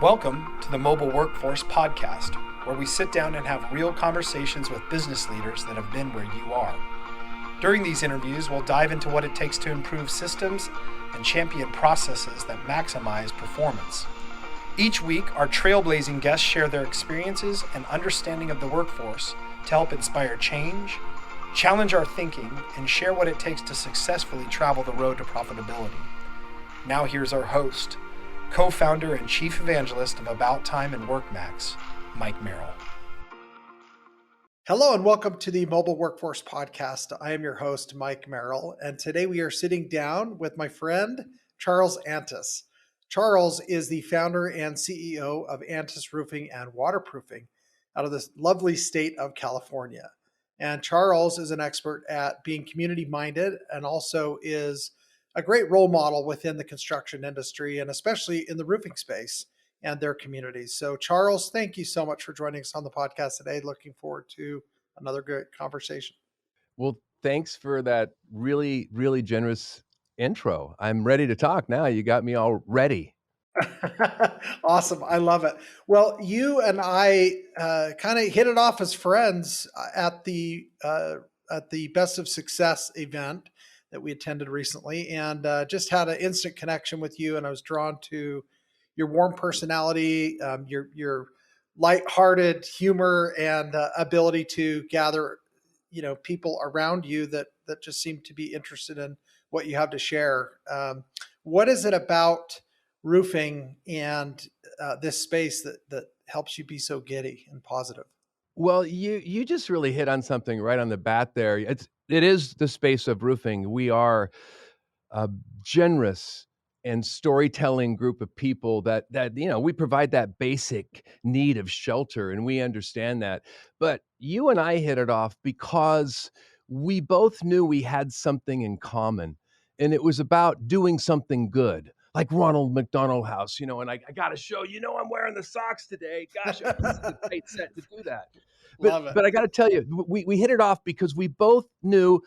Welcome to the Mobile Workforce Podcast, where we sit down and have real conversations with business leaders that have been where you are. During these interviews, we'll dive into what it takes to improve systems and champion processes that maximize performance. Each week, our trailblazing guests share their experiences and understanding of the workforce to help inspire change, challenge our thinking, and share what it takes to successfully travel the road to profitability. Now here's our host, co-founder and chief evangelist of About Time and WorkMax, Mike Merrill. Hello and welcome to the Mobile Workforce Podcast. I am your host, Mike Merrill, and today we are sitting down with my friend, Charles Antis. Charles is the founder and CEO of Antis Roofing and Waterproofing out of the lovely state of California. And Charles is an expert at being community-minded and also is a great role model within the construction industry and especially in the roofing space and their communities. So Charles, thank you so much for joining us on the podcast today. Looking forward to another great conversation. Well, thanks for that really, really generous intro. I'm ready to talk now. You got me all ready. Awesome. I love it. Well, you and I kind of hit it off as friends at the Best of Success event that we attended recently, and just had an instant connection with you. And I was drawn to your warm personality, your lighthearted humor, and ability to gather, people around you that just seem to be interested in what you have to share. What is it about roofing and this space that helps you be so giddy and positive? Well, you just really hit on something right on the bat there. It is the space of roofing. We are a generous and storytelling group of people that we provide that basic need of shelter, and we understand that. But you and I hit it off because we both knew we had something in common, and it was about doing something good. Like Ronald McDonald House, and I got to show, I'm wearing the socks today. Gosh, this is a tight set to do that. But I got to tell you, we hit it off because we both knew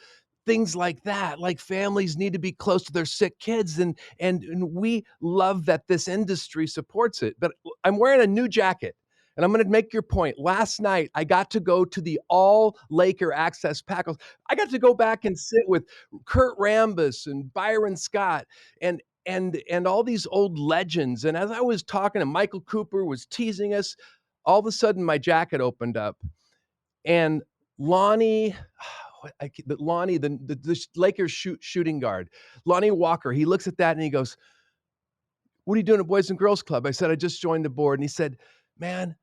things like that, like families need to be close to their sick kids. And we love that this industry supports it. But I'm wearing a new jacket. And I'm going to make your point. Last night, I got to go to the all Laker Access Pack. I got to go back and sit with Kurt Rambis and Byron Scott and all these old legends. And as I was talking, and Michael Cooper was teasing us, all of a sudden my jacket opened up, and Lonnie, the Lakers shooting guard, Lonnie Walker, he looks at that and he goes, "What are you doing at Boys and Girls Club?" I said, "I just joined the board." And he said, "Man,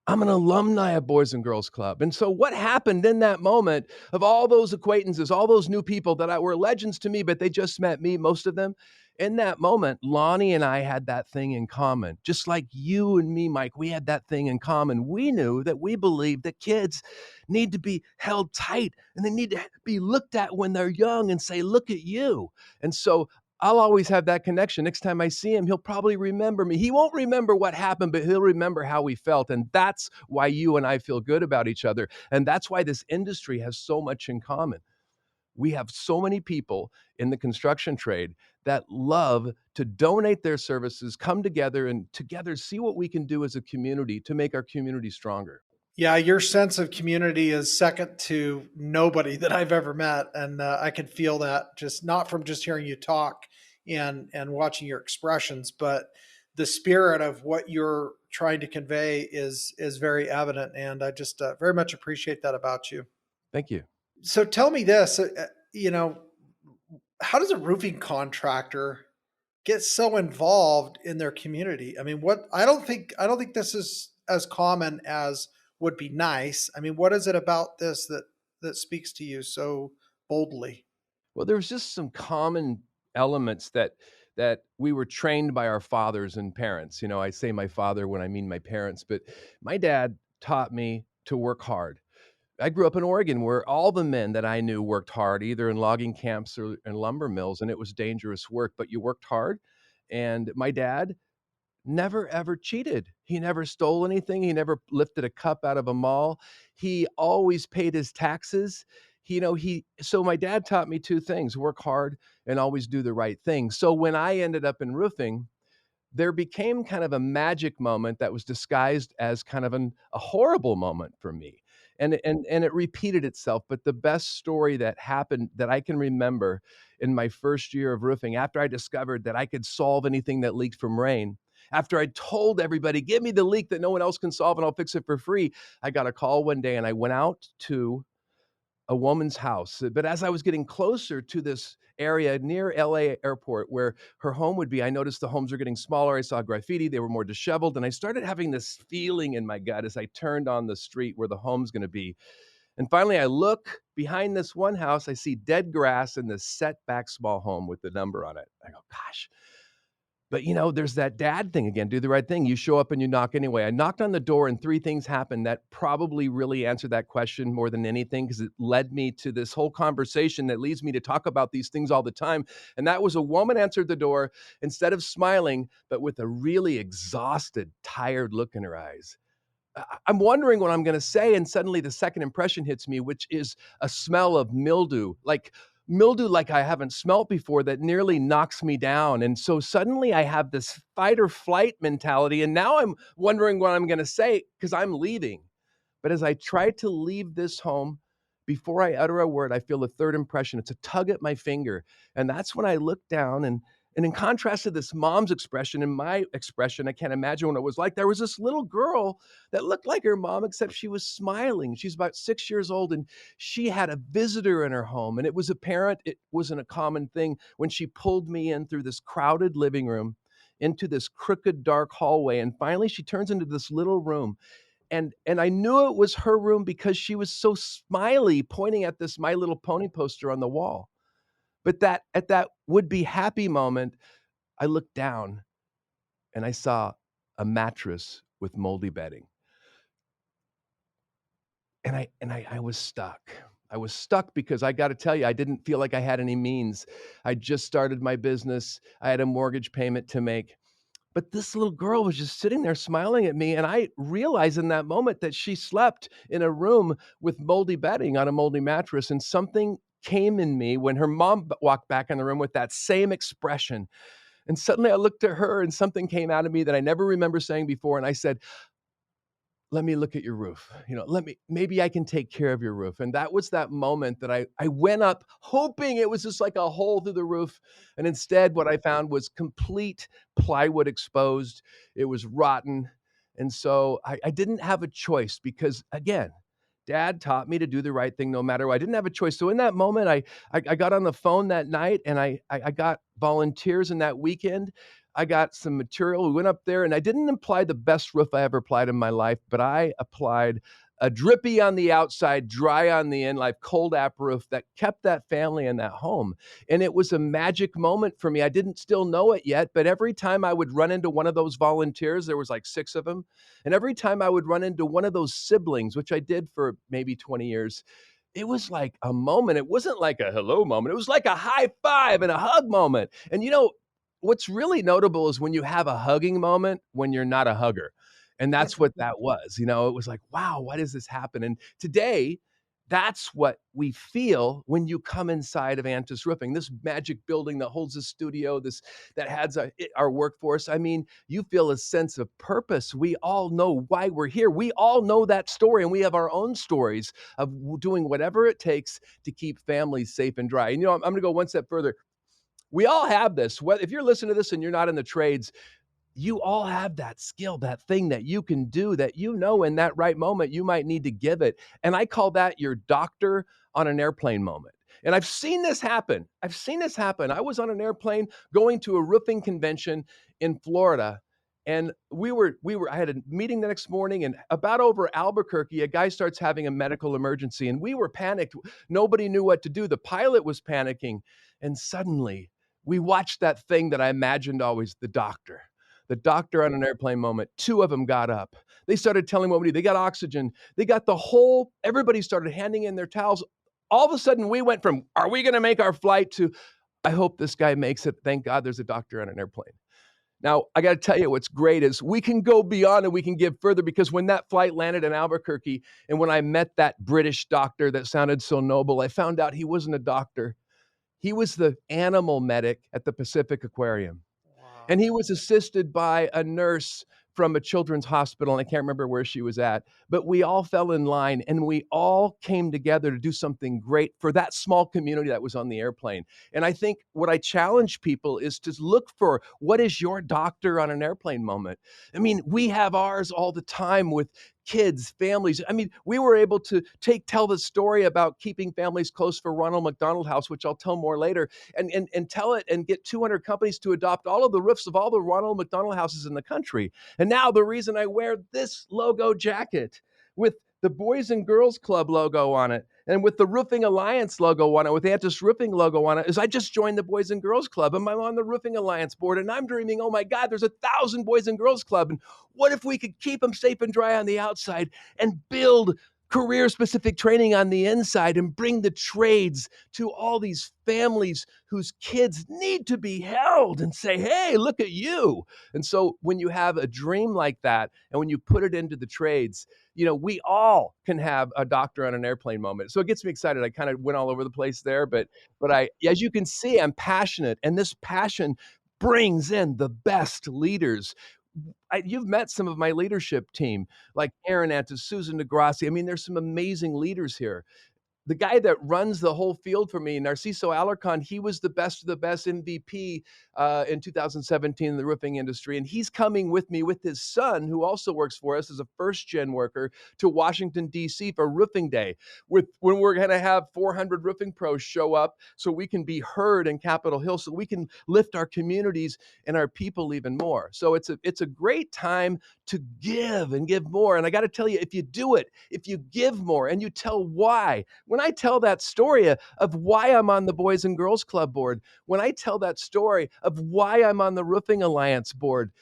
I'm an alumni of Boys and Girls Club." And so what happened in that moment of all those acquaintances, all those new people that were legends to me, but they just met me, most of them, in that moment, Lonnie and I had that thing in common. Just like you and me, Mike, we had that thing in common. We knew that we believed that kids need to be held tight and they need to be looked at when they're young and say, "Look at you." And so I'll always have that connection. Next time I see him, he'll probably remember me. He won't remember what happened, but he'll remember how we felt. And that's why you and I feel good about each other. And that's why this industry has so much in common. We have so many people in the construction trade that love to donate their services, come together, and together see what we can do as a community to make our community stronger. Yeah, your sense of community is second to nobody that I've ever met. And I could feel that just not from just hearing you talk and watching your expressions, but the spirit of what you're trying to convey is very evident. And I just very much appreciate that about you. Thank you. So tell me this, how does a roofing contractor get so involved in their community? I mean, I don't think this is as common as would be nice. I mean, what is it about this that speaks to you so boldly? Well, there's just some common elements that we were trained by our fathers and parents. I say my father when I mean my parents, but my dad taught me to work hard. I grew up in Oregon where all the men that I knew worked hard, either in logging camps or in lumber mills, and it was dangerous work, but you worked hard. And my dad never ever cheated. He never stole anything. He never lifted a cup out of a mall. He always paid his taxes. So my dad taught me two things: work hard and always do the right thing. So when I ended up in roofing, there became kind of a magic moment that was disguised as kind of a horrible moment for me. And it repeated itself. But the best story that happened that I can remember in my first year of roofing, after I discovered that I could solve anything that leaked from rain, after I told everybody, give me the leak that no one else can solve and I'll fix it for free, I got a call one day and I went out to a woman's house. But as I was getting closer to this area near LA airport where her home would be, I noticed the homes were getting smaller. I saw graffiti, they were more disheveled. And I started having this feeling in my gut as I turned on the street where the home's going to be. And finally, I look behind this one house, I see dead grass and this setback small home with the number on it. I go, gosh. But there's that dad thing again, do the right thing. You show up and you knock anyway. I knocked on the door and three things happened that probably really answered that question more than anything, because it led me to this whole conversation that leads me to talk about these things all the time. And that was a woman answered the door, instead of smiling, but with a really exhausted, tired look in her eyes. I'm wondering what I'm going to say. And suddenly the second impression hits me, which is a smell of mildew, like I haven't smelt before, that nearly knocks me down. And so suddenly I have this fight or flight mentality. And now I'm wondering what I'm going to say because I'm leaving. But as I try to leave this home, before I utter a word, I feel a third impression. It's a tug at my finger. And that's when I look down, and in contrast to this mom's expression and my expression, I can't imagine what it was like. There was this little girl that looked like her mom, except she was smiling. She's about 6 years old, and she had a visitor in her home. And it was apparent it wasn't a common thing when she pulled me in through this crowded living room into this crooked, dark hallway. And finally, she turns into this little room. And I knew it was her room because she was so smiley, pointing at this My Little Pony poster on the wall. But that at that would-be happy moment, I looked down and I saw a mattress with moldy bedding. And I was stuck. I was stuck because I gotta tell you, I didn't feel like I had any means. I just started my business. I had a mortgage payment to make. But this little girl was just sitting there smiling at me, and I realized in that moment that she slept in a room with moldy bedding on a moldy mattress, and something came in me when her mom walked back in the room with that same expression. And suddenly I looked at her and something came out of me that I never remember saying before, and I said, let me look at your roof. Maybe I can take care of your roof. And that was that moment that I went up hoping it was just like a hole through the roof. And instead, what I found was complete plywood exposed. It was rotten. And so I didn't have a choice because, again, Dad taught me to do the right thing no matter what. I didn't have a choice. So in that moment, I got on the phone that night and I got volunteers in that weekend. I got some material. We went up there and I didn't apply the best roof I ever applied in my life, but I applied a drippy on the outside, dry on the inside, cold app roof that kept that family in that home. And it was a magic moment for me. I didn't still know it yet, but every time I would run into one of those volunteers, there was like 6 of them. And every time I would run into one of those siblings, which I did for maybe 20 years, it was like a moment. It wasn't like a hello moment. It was like a high five and a hug moment. And what's really notable is when you have a hugging moment when you're not a hugger. And that's what that was. It was like, wow, why does this happen? And today, that's what we feel when you come inside of Antis Roofing, this magic building that holds a studio, that has our workforce. I mean, you feel a sense of purpose. We all know why we're here. We all know that story, and we have our own stories of doing whatever it takes to keep families safe and dry. And I'm going to go one step further. We all have this. If you're listening to this and you're not in the trades, you all have that skill, that thing that you can do that in that right moment you might need to give it. And I call that your doctor on an airplane moment. And I've seen this happen. I was on an airplane going to a roofing convention in Florida. And I had a meeting the next morning, and about over Albuquerque, a guy starts having a medical emergency, and we were panicked. Nobody knew what to do. The pilot was panicking. And suddenly we watched that thing that I imagined always, the doctor on an airplane moment. 2 of them got up. They started telling what we do. They got oxygen. They got everybody started handing in their towels. All of a sudden we went from, are we going to make our flight, to, I hope this guy makes it. Thank God there's a doctor on an airplane. Now, I got to tell you, what's great is we can go beyond and we can give further, because when that flight landed in Albuquerque and when I met that British doctor that sounded so noble, I found out he wasn't a doctor. He was the animal medic at the Pacific Aquarium. and he was assisted by a nurse from a children's hospital, and I can't remember where she was at, but we all fell in line and we all came together to do something great for that small community that was on the airplane. And I think what I challenge people is to look for, what is your doctor on an airplane moment? I mean, we have ours all the time with kids, families. I mean, we were able to tell the story about keeping families close for Ronald McDonald House, which I'll tell more later, and tell it and get 200 companies to adopt all of the roofs of all the Ronald McDonald houses in the country. And now the reason I wear this logo jacket with the Boys and Girls Club logo on it, and with the Roofing Alliance logo on it, with the Antis Roofing logo on it, is I just joined the Boys and Girls Club, and I'm on the Roofing Alliance board, and I'm dreaming, oh my God, there's 1,000 Boys and Girls Club, and what if we could keep them safe and dry on the outside and build career-specific training on the inside and bring the trades to all these families whose kids need to be held and say, hey, look at you. And so when you have a dream like that, and when you put it into the trades, we all can have a doctor on an airplane moment. So it gets me excited. I kind of went all over the place there, but as you can see, I'm passionate, and this passion brings in the best leaders. You've met some of my leadership team, like Aaron Antis, Susan DeGrassi. I mean, there's some amazing leaders here. The guy that runs the whole field for me, Narciso Alarcon, he was the best of the best MVP in 2017 in the roofing industry. And he's coming with me with his son, who also works for us as a first-gen worker, to Washington, D.C. for Roofing Day, when we're going to have 400 roofing pros show up so we can be heard in Capitol Hill, so we can lift our communities and our people even more. So it's a great time to give and give more. And I got to tell you, if you do it, if you give more and you tell why, when I tell that story of why I'm on the Boys and Girls Club board, when I tell that story of why I'm on the Roofing Alliance board,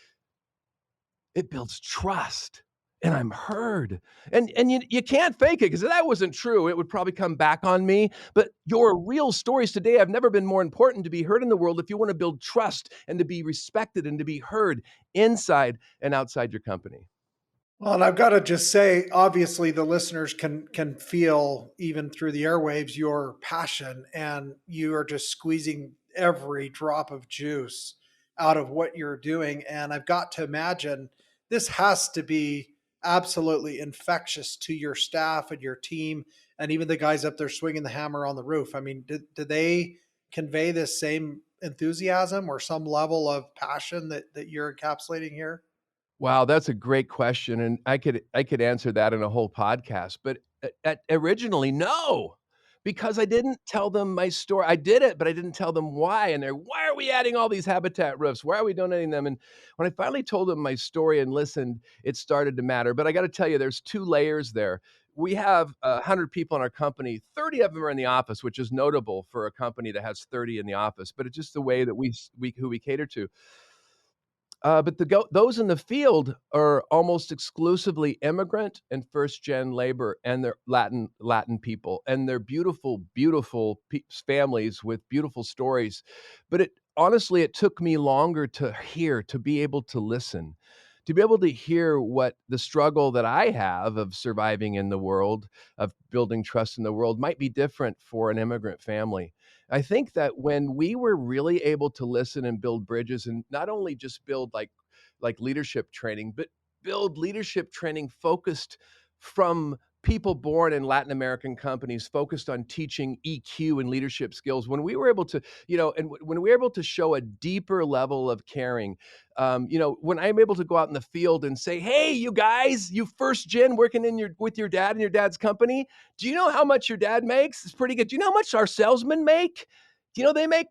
it builds trust, and I'm heard. And you can't fake it, because if that wasn't true, it would probably come back on me. But your real stories today have never been more important to be heard in the world if you want to build trust and to be respected and to be heard inside and outside your company. Well, and I've got to just say, obviously, the listeners can feel, even through the airwaves, your passion, and you are just squeezing every drop of juice out of what you're doing. And I've got to imagine this has to be absolutely infectious to your staff and your team, and even the guys up there swinging the hammer on the roof. I mean, do they convey this same enthusiasm or some level of passion that you're encapsulating here? Wow, that's a great question, and I could answer that in a whole podcast. But originally, no, because I didn't tell them my story. I did it, but I didn't tell them why. And why are we adding all these habitat roofs? Why are we donating them? And when I finally told them my story and listened, it started to matter. But I got to tell you, there's two layers there. We have 100 people in our company. 30 of them are in the office, which is notable for a company that has 30 in the office. But it's just the way that who we cater to. But those in the field are almost exclusively immigrant and first-gen labor, and they're Latin people, and they're beautiful, beautiful families with beautiful stories. But honestly, it took me longer to be able to listen, to be able to hear what the struggle that I have of surviving in the world, of building trust in the world, might be different for an immigrant family. I think that when we were really able to listen and build bridges, and not only just build like leadership training, but build leadership training focused from people born in Latin American companies, focused on teaching EQ and leadership skills. When we were able to, when we were able to show a deeper level of caring, when I'm able to go out in the field and say, hey, you guys, you first gen working with your dad in your dad's company, do you know how much your dad makes? It's pretty good. Do you know how much our salesmen make? Do you know they make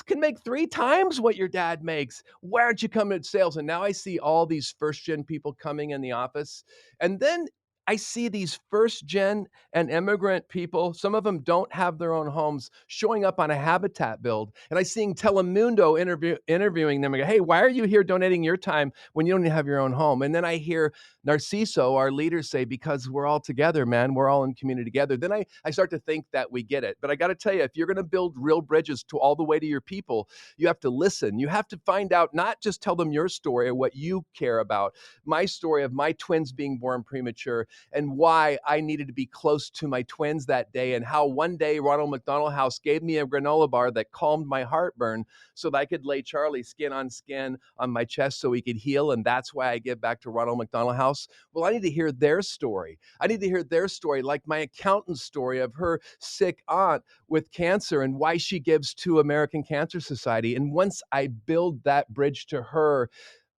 can make 3 times what your dad makes? Why aren't you coming to sales? And now I see all these first gen people coming in the office. And then I see these first gen and immigrant people, some of them don't have their own homes, showing up on a habitat build. And I see Telemundo interviewing them and go, hey, why are you here donating your time when you don't even have your own home? And then I hear Narciso, our leader, say, because we're all together, man, we're all in community together. Then I start to think that we get it. But I got to tell you, if you're going to build real bridges to all the way to your people, you have to listen. You have to find out, not just tell them your story or what you care about. My story of my twins being born premature, and why I needed to be close to my twins that day, and how one day Ronald McDonald House gave me a granola bar that calmed my heartburn so that I could lay Charlie skin on my chest so he could heal. And that's why I give back to Ronald McDonald House. Well, I need to hear their story. I need to hear their story, like my accountant's story of her sick aunt with cancer and why she gives to American Cancer Society. And once I build that bridge to her,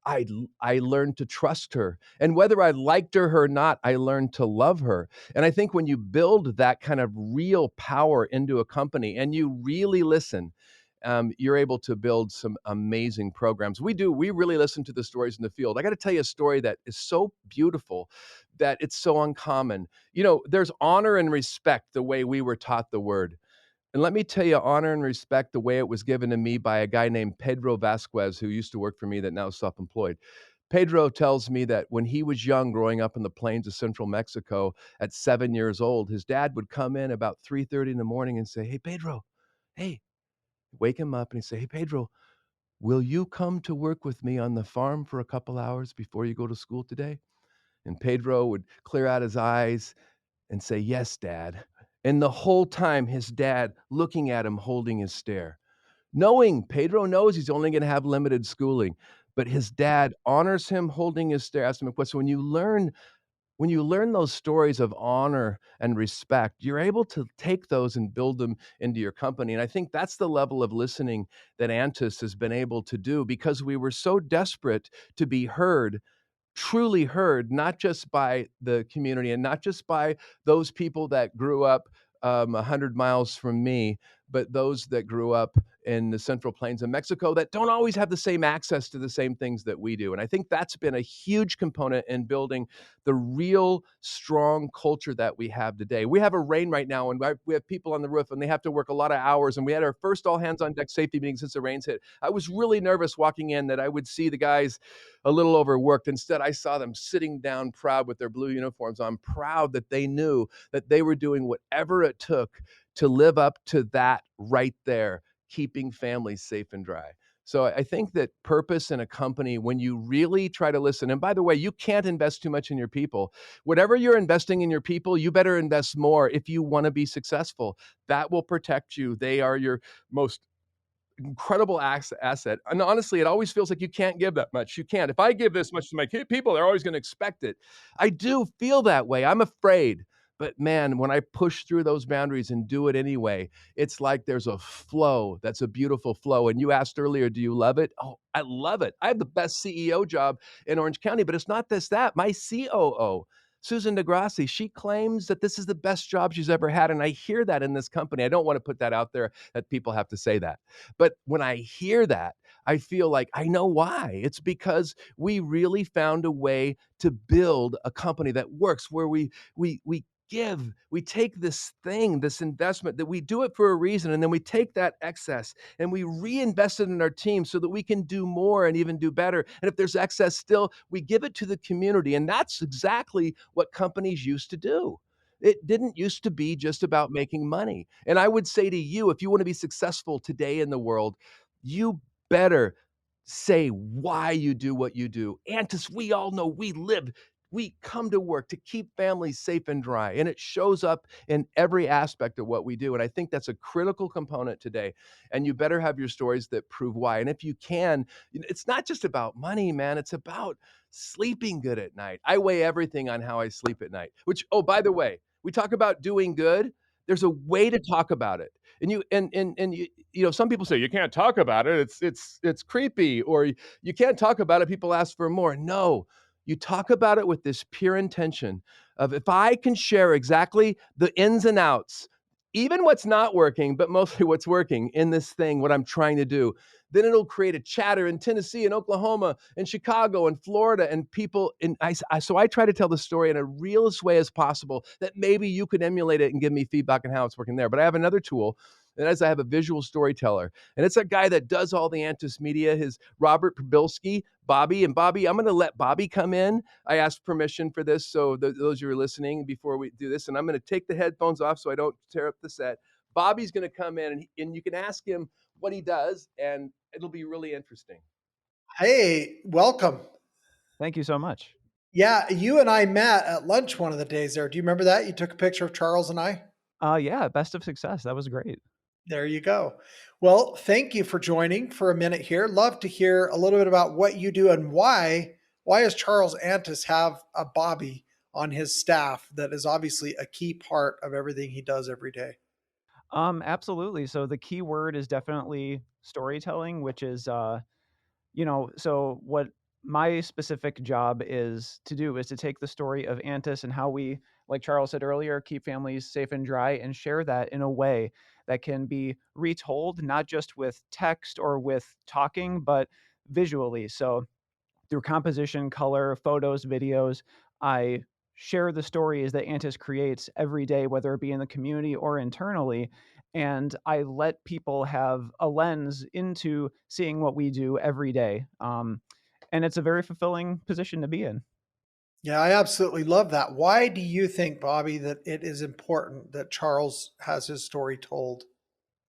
I learned to trust her. And whether I liked her or not, I learned to love her. And I think when you build that kind of real power into a company and you really listen, you're able to build some amazing programs. We really listen to the stories in the field. I got to tell you a story that is so beautiful that it's so uncommon. There's honor and respect the way we were taught the word. And let me tell you, honor and respect the way it was given to me by a guy named Pedro Vasquez, who used to work for me that now is self-employed. Pedro tells me that when he was young, growing up in the plains of central Mexico at 7 years old, his dad would come in about 3:30 in the morning and say, "Hey, Pedro, hey," wake him up and he'd say, "Hey, Pedro, will you come to work with me on the farm for a couple hours before you go to school today?" And Pedro would clear out his eyes and say, "Yes, Dad." And the whole time, his dad looking at him, holding his stare, knowing Pedro knows he's only going to have limited schooling, but his dad honors him, holding his stare, asks him a question. When you learn those stories of honor and respect, you're able to take those and build them into your company. And I think that's the level of listening that Antis has been able to do, because we were so desperate to be heard, truly heard, not just by the community and not just by those people that grew up 100 miles from me, but those that grew up in the central plains of Mexico that don't always have the same access to the same things that we do. And I think that's been a huge component in building the real strong culture that we have today. We have a rain right now, and we have people on the roof, and they have to work a lot of hours. And we had our first all hands on deck safety meeting since the rains hit. I was really nervous walking in that I would see the guys a little overworked. Instead, I saw them sitting down proud with their blue uniforms on, proud that they knew that they were doing whatever it took to live up to that right there, keeping families safe and dry. So I think that purpose in a company, when you really try to listen, and by the way, you can't invest too much in your people. Whatever you're investing in your people, you better invest more if you want to be successful. That will protect you. They are your most incredible asset. And honestly, it always feels like you can't give that much. You can't. If I give this much to my people, they're always going to expect it. I do feel that way. I'm afraid. But man, when I push through those boundaries and do it anyway, it's like there's a flow that's a beautiful flow. And you asked earlier, do you love it? Oh, I love it. I have the best CEO job in Orange County, but it's not that. My COO, Susan DeGrassi, she claims that this is the best job she's ever had. And I hear that in this company. I don't want to put that out there that people have to say that. But when I hear that, I feel like I know why. It's because we really found a way to build a company that works, where we take this thing, this investment, that we do it for a reason, and then we take that excess and we reinvest it in our team so that we can do more and even do better. And if there's excess still, we give it to the community. And that's exactly what companies used to do. It didn't used to be just about making money. And I would say to you, if you want to be successful today in the world, you better say why you do what you do. Antis, we all know we come to work to keep families safe and dry, and it shows up in every aspect of what we do. And I think that's a critical component today. And you better have your stories that prove why. And if you can, it's not just about money, man. It's about sleeping good at night. I weigh everything on how I sleep at night, which, oh, by the way, we talk about doing good. There's a way to talk about it. And some people say you can't talk about it. It's creepy, or you can't talk about it. People ask for more. No, you talk about it with this pure intention of, if I can share exactly the ins and outs, even what's not working, but mostly what's working in this thing, what I'm trying to do, then it'll create a chatter in Tennessee and Oklahoma and Chicago and Florida and people. So I try to tell the story in a realist way as possible, that maybe you could emulate it and give me feedback on how it's working there. But I have another tool, and as I have a visual storyteller, and it's a guy that does all the Antis media, his Robert Prabilski, Bobby. And Bobby, I'm going to let Bobby come in. I asked permission for this, so those who are listening, before we do this, and I'm going to take the headphones off so I don't tear up the set. Bobby's going to come in, and you can ask him what he does, and it'll be really interesting. Hey, welcome. Thank you so much. Yeah, you and I met at lunch one of the days there. Do you remember that? You took a picture of Charles and I? Yeah, best of success. That was great. There you go. Well, thank you for joining for a minute here. Love to hear a little bit about what you do and why. Why does Charles Antis have a Bobby on his staff that is obviously a key part of everything he does every day? Absolutely. So the key word is definitely storytelling, which is so what my specific job is to do is to take the story of Antis and how we, like Charles said earlier, keep families safe and dry and share that in a way that can be retold, not just with text or with talking, but visually. So through composition, color, photos, videos, I share the stories that Antis creates every day, whether it be in the community or internally. And I let people have a lens into seeing what we do every day. And it's a very fulfilling position to be in. Yeah, I absolutely love that. Why do you think, Bobby, that it is important that Charles has his story told?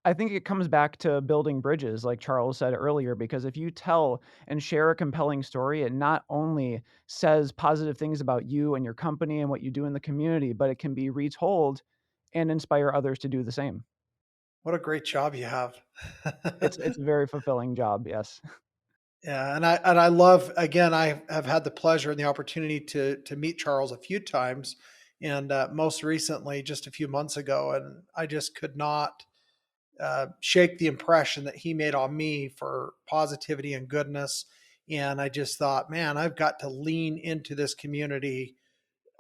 I think it comes back to building bridges, like Charles said earlier, because if you tell and share a compelling story, it not only says positive things about you and your company and what you do in the community, but it can be retold and inspire others to do the same. What a great job you have. It's a very fulfilling job, yes. Yeah, and I love, again, I have had the pleasure and the opportunity to meet Charles a few times, and most recently just a few months ago, and I just could not shake the impression that he made on me for positivity and goodness. And I just thought, man, I've got to lean into this community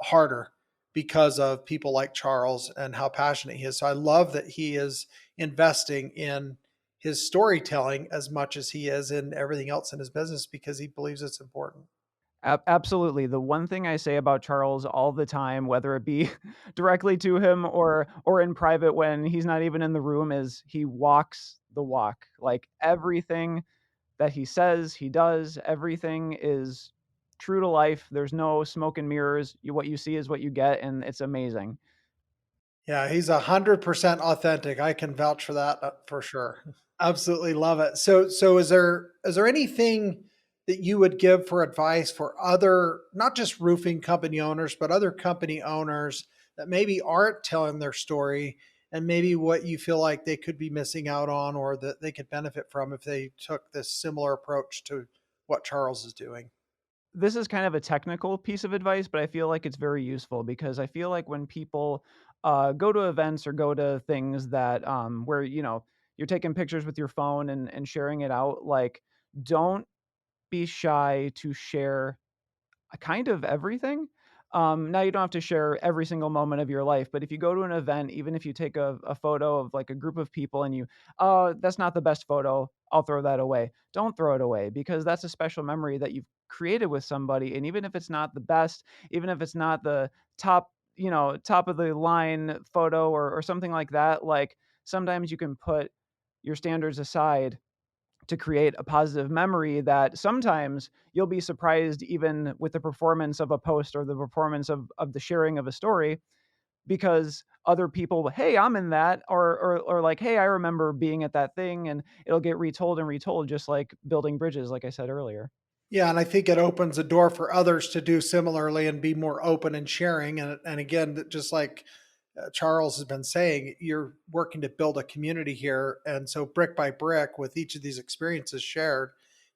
harder because of people like Charles and how passionate he is. So I love that he is investing in his storytelling as much as he is in everything else in his business because he believes it's important. Absolutely. The one thing I say about Charles all the time, whether it be directly to him or in private when he's not even in the room, is he walks the walk. Like everything that he says, he does. Everything is true to life. There's no smoke and mirrors. What you see is what you get, and it's amazing. Yeah, he's 100% authentic. I can vouch for that for sure. Absolutely love it. So is there anything that you would give for advice for other, not just roofing company owners, but other company owners that maybe aren't telling their story and maybe what you feel like they could be missing out on or that they could benefit from if they took this similar approach to what Charles is doing? This is kind of a technical piece of advice, but I feel like it's very useful because I feel like when people go to events or go to things that where you're taking pictures with your phone and sharing it out, like don't be shy to share kind of everything. Now you don't have to share every single moment of your life, but if you go to an event, even if you take a photo of like a group of people and you, oh, that's not the best photo, I'll throw that away. Don't throw it away because that's a special memory that you've created with somebody. And even if it's not the best, even if it's not the top, top of the line photo or something like that, like sometimes you can put your standards aside to create a positive memory that sometimes you'll be surprised even with the performance of a post or the performance of the sharing of a story because other people, hey, I'm in that, or like, hey, I remember being at that thing, and it'll get retold and retold, just like building bridges, like I said earlier. Yeah, and I think it opens a door for others to do similarly and be more open and sharing. And again, just like Charles has been saying, you're working to build a community here. And so, brick by brick, with each of these experiences shared,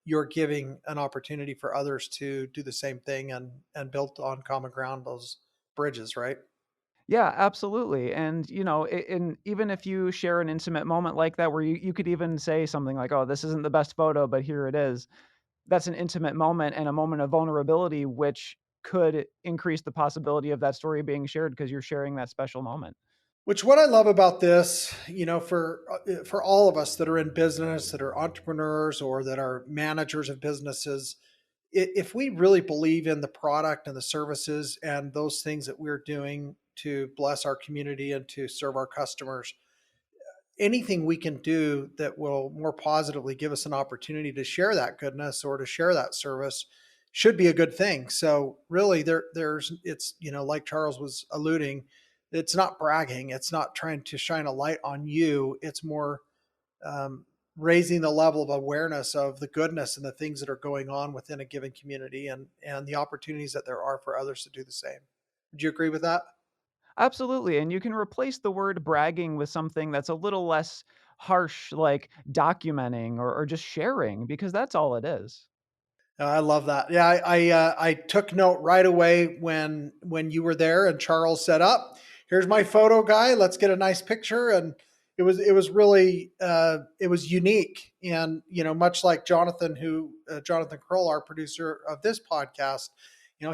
you're giving an opportunity for others to do the same thing and build on common ground those bridges, right? Yeah, absolutely. And, and even if you share an intimate moment like that, where you could even say something like, oh, this isn't the best photo, but here it is. That's an intimate moment and a moment of vulnerability, which could increase the possibility of that story being shared because you're sharing that special moment. Which what I love about this, for all of us that are in business, that are entrepreneurs or that are managers of businesses, if we really believe in the product and the services and those things that we're doing to bless our community and to serve our customers, anything we can do that will more positively give us an opportunity to share that goodness or to share that service should be a good thing. So really there's it's like Charles was alluding, it's not bragging, it's not trying to shine a light on you, it's more raising the level of awareness of the goodness and the things that are going on within a given community, and the opportunities that there are for others to do the same. Would you agree with that? Absolutely, and you can replace the word bragging with something that's a little less harsh, like documenting or just sharing, because that's all it is. I love that. Yeah, I took note right away when you were there and Charles said, "Up, here's my photo guy. Let's get a nice picture." And it was really it was unique, and much like Jonathan, Jonathan Kroll, our producer of this podcast,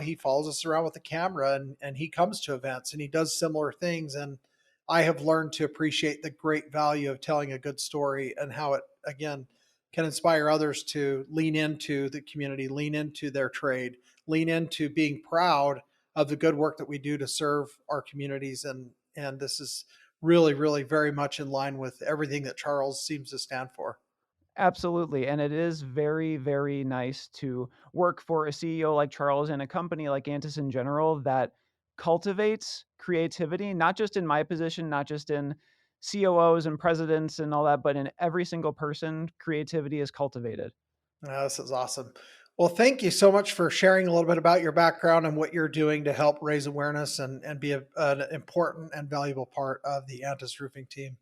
he follows us around with the camera, and he comes to events and he does similar things. And I have learned to appreciate the great value of telling a good story and how it again can inspire others to lean into the community, lean into their trade, lean into being proud of the good work that we do to serve our communities. And this is really, really very much in line with everything that Charles seems to stand for. Absolutely, and it is very, very nice to work for a CEO like Charles and a company like Antis in general that cultivates creativity, not just in my position, not just in COOs and presidents and all that, but in every single person, creativity is cultivated. This is awesome. Well, thank you so much for sharing a little bit about your background and what you're doing to help raise awareness and be an important and valuable part of the Antis Roofing team.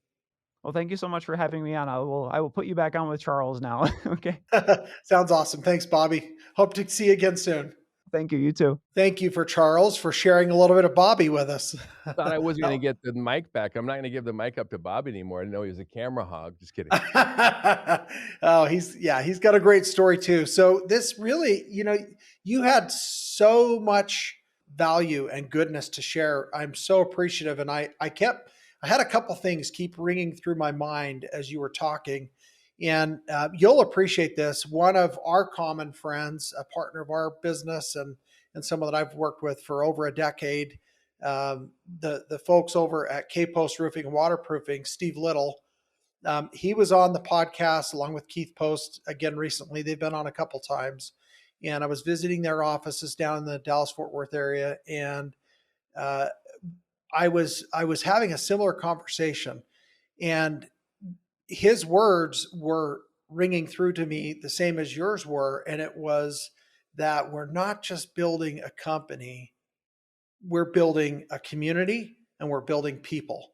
Well, thank you so much for having me on. I will put you back on with Charles now. Okay. Sounds awesome. Thanks, Bobby. Hope to see you again soon. Thank you. You too. Thank you for Charles for sharing a little bit of Bobby with us. Thought I wasn't going Now- to get the mic back. I'm not going to give the mic up to Bobby anymore. I didn't know he was a camera hog. Just kidding. Oh, he's got a great story too. So this really, you had so much value and goodness to share. I'm so appreciative, and I had a couple things keep ringing through my mind as you were talking, and you'll appreciate this. One of our common friends, a partner of our business, and someone that I've worked with for over a decade, the folks over at K Post Roofing and Waterproofing, Steve Little. He was on the podcast along with Keith Post again recently. They've been on a couple times, and I was visiting their offices down in the Dallas Fort Worth area, and uh, I was having a similar conversation, and his words were ringing through to me the same as yours were, and it was that we're not just building a company, we're building a community and we're building people.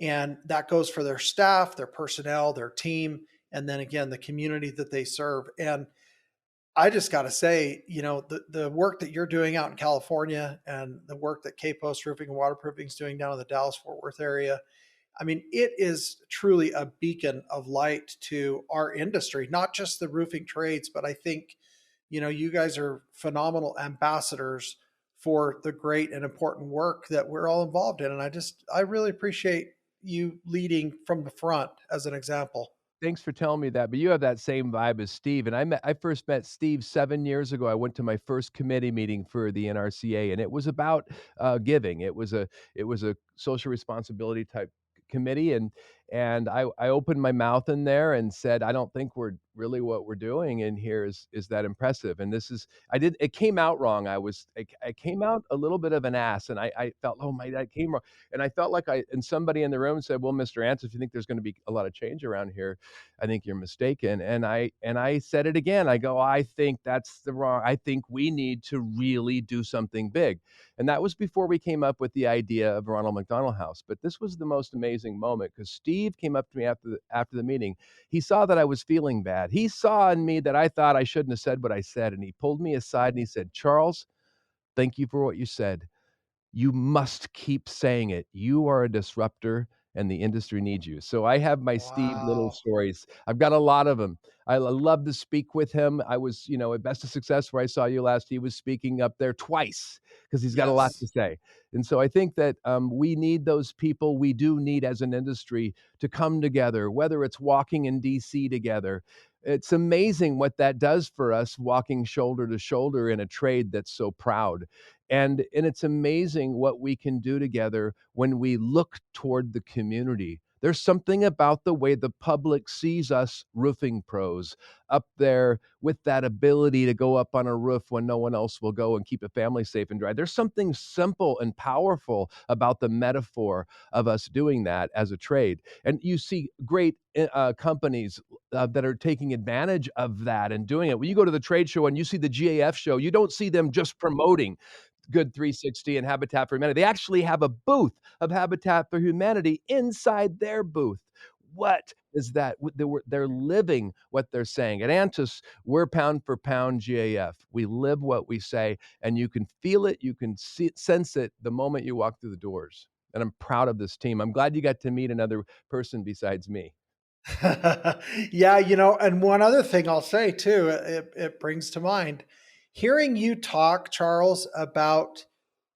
And that goes for their staff, their personnel, their team, and then again, the community that they serve. And I just got to say, the work that you're doing out in California and the work that K Post Roofing and Waterproofing is doing down in the Dallas Fort Worth area, I mean, it is truly a beacon of light to our industry, not just the roofing trades, but I think, you guys are phenomenal ambassadors for the great and important work that we're all involved in. And I really appreciate you leading from the front as an example. Thanks for telling me that, but you have that same vibe as Steve, and I first met Steve 7 years ago. I went to my first committee meeting for the NRCA, and it was about, giving. It was a social responsibility type committee, and I opened my mouth in there and said, "I don't think we're really what we're doing in here is that impressive." And this is it came out wrong. I came out a little bit of an ass, and I felt, "Oh, my that came wrong." And I felt like and somebody in the room said, "Well, Mr. Ants, if you think there's gonna be a lot of change around here, I think you're mistaken." And I said it again. I go, "I think that's the wrong. I think we need to really do something big." And that was before we came up with the idea of Ronald McDonald House. But this was the most amazing moment because Steve came up to me after the meeting. He saw that I was feeling bad. He saw in me that I thought I shouldn't have said what I said. And he pulled me aside and he said, "Charles, thank you for what you said. You must keep saying it. You are a disruptor and the industry needs you." So I have my Steve Little Wow. stories. I've got a lot of them. I love to speak with him. I was, at Best of Success where I saw you last. He was speaking up there twice because he's got a lot to Yes. say. And so I think that we need those people. We do need as an industry to come together, whether it's walking in DC together. It's amazing what that does for us walking shoulder to shoulder in a trade that's so proud. And it's amazing what we can do together when we look toward the community. There's something about the way the public sees us roofing pros up there with that ability to go up on a roof when no one else will go and keep a family safe and dry. There's something simple and powerful about the metaphor of us doing that as a trade. And you see great companies that are taking advantage of that and doing it. When you go to the trade show and you see the GAF show, you don't see them just promoting Good 360 and Habitat for Humanity. They actually have a booth of Habitat for Humanity inside their booth. What is that? They're living what they're saying. At Antis, we're pound for pound GAF. We live what we say, and you can feel it, you can sense it the moment you walk through the doors. And I'm proud of this team. I'm glad you got to meet another person besides me. Yeah, and one other thing I'll say too, it brings to mind hearing you talk, Charles, about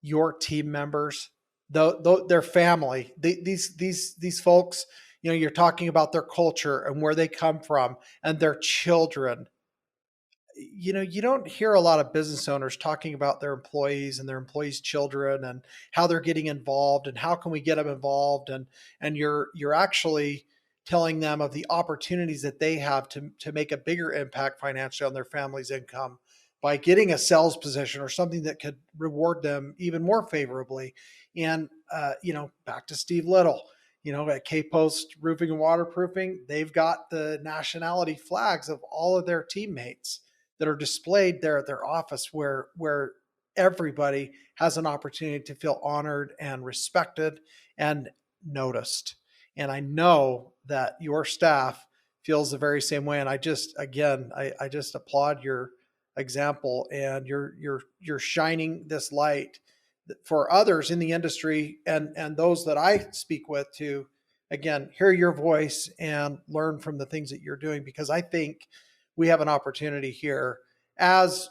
your team members, their family, these folks. You're talking about their culture and where they come from and their children. You don't hear a lot of business owners talking about their employees and their employees' children and how they're getting involved and how can we get them involved, and you're actually telling them of the opportunities that they have to make a bigger impact financially on their family's income by getting a sales position or something that could reward them even more favorably. And back to Steve Little, at K-Post Roofing and Waterproofing, they've got the nationality flags of all of their teammates that are displayed there at their office, where everybody has an opportunity to feel honored and respected and noticed. And I know that your staff feels the very same way. And I just applaud your example, and you're shining this light for others in the industry and those that I speak with to, again, hear your voice and learn from the things that you're doing, because I think we have an opportunity here as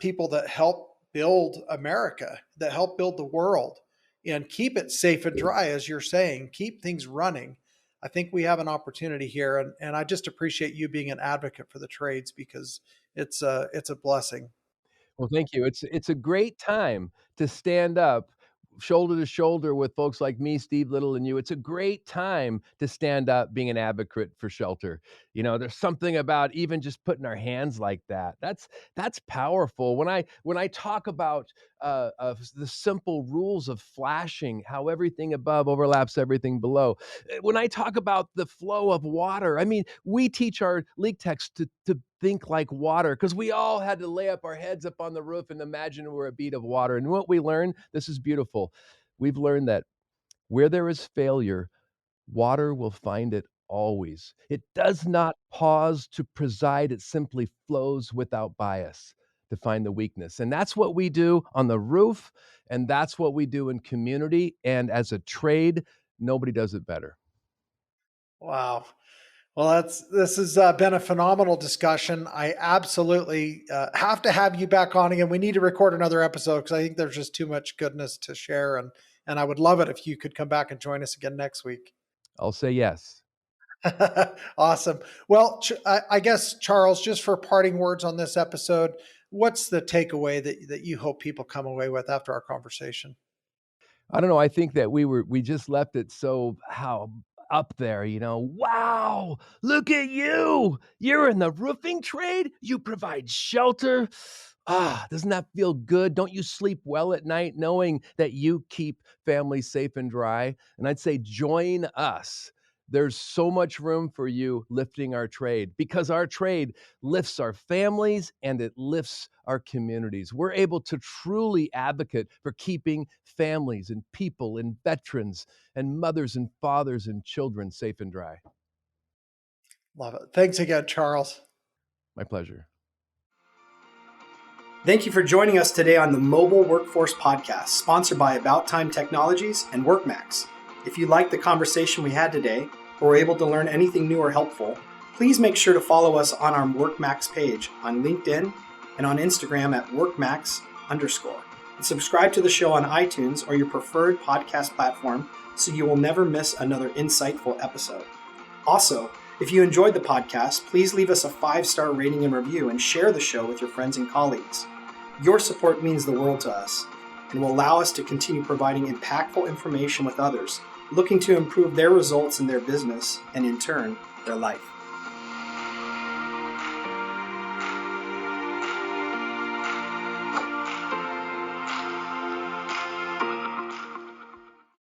people that help build America, that help build the world and keep it safe and dry, as you're saying, keep things running. I think we have an opportunity here. And I just appreciate you being an advocate for the trades, because it's a blessing. Well, thank you. It's a great time to stand up shoulder to shoulder with folks like me, Steve Little, and you. It's a great time to stand up being an advocate for shelter. There's something about even just putting our hands like that. That's powerful. When I talk about the simple rules of flashing, how everything above overlaps everything below. When I talk about the flow of water, I mean, we teach our leak techs to think like water, because we all had to lay up our heads up on the roof and imagine we're a bead of water. And what we learned, this is beautiful. We've learned that where there is failure, water will find it always. It does not pause to preside. It simply flows without bias to find the weakness. And that's what we do on the roof. And that's what we do in community. And as a trade, nobody does it better. Wow. Well, this has been a phenomenal discussion. I absolutely have to have you back on again. We need to record another episode, because I think there's just too much goodness to share. And I would love it if you could come back and join us again next week. I'll say yes. Awesome. Well, I guess, Charles, just for parting words on this episode, what's the takeaway that you hope people come away with after our conversation? I don't know. I think that we just left it so up there, wow, look at you. You're in the roofing trade. You provide shelter. Doesn't that feel good? Don't you sleep well at night knowing that you keep families safe and dry? And I'd say join us. There's so much room for you lifting our trade, because our trade lifts our families and it lifts our communities. We're able to truly advocate for keeping families and people and veterans and mothers and fathers and children safe and dry. Love it. Thanks again, Charles. My pleasure. Thank you for joining us today on the Mobile Workforce Podcast, sponsored by About Time Technologies and WorkMax. If you liked the conversation we had today, or were able to learn anything new or helpful, please make sure to follow us on our WorkMax page on LinkedIn and on Instagram at WorkMax_. And subscribe to the show on iTunes or your preferred podcast platform so you will never miss another insightful episode. Also, if you enjoyed the podcast, please leave us a 5-star rating and review and share the show with your friends and colleagues. Your support means the world to us and will allow us to continue providing impactful information with others looking to improve their results in their business and, in turn, their life.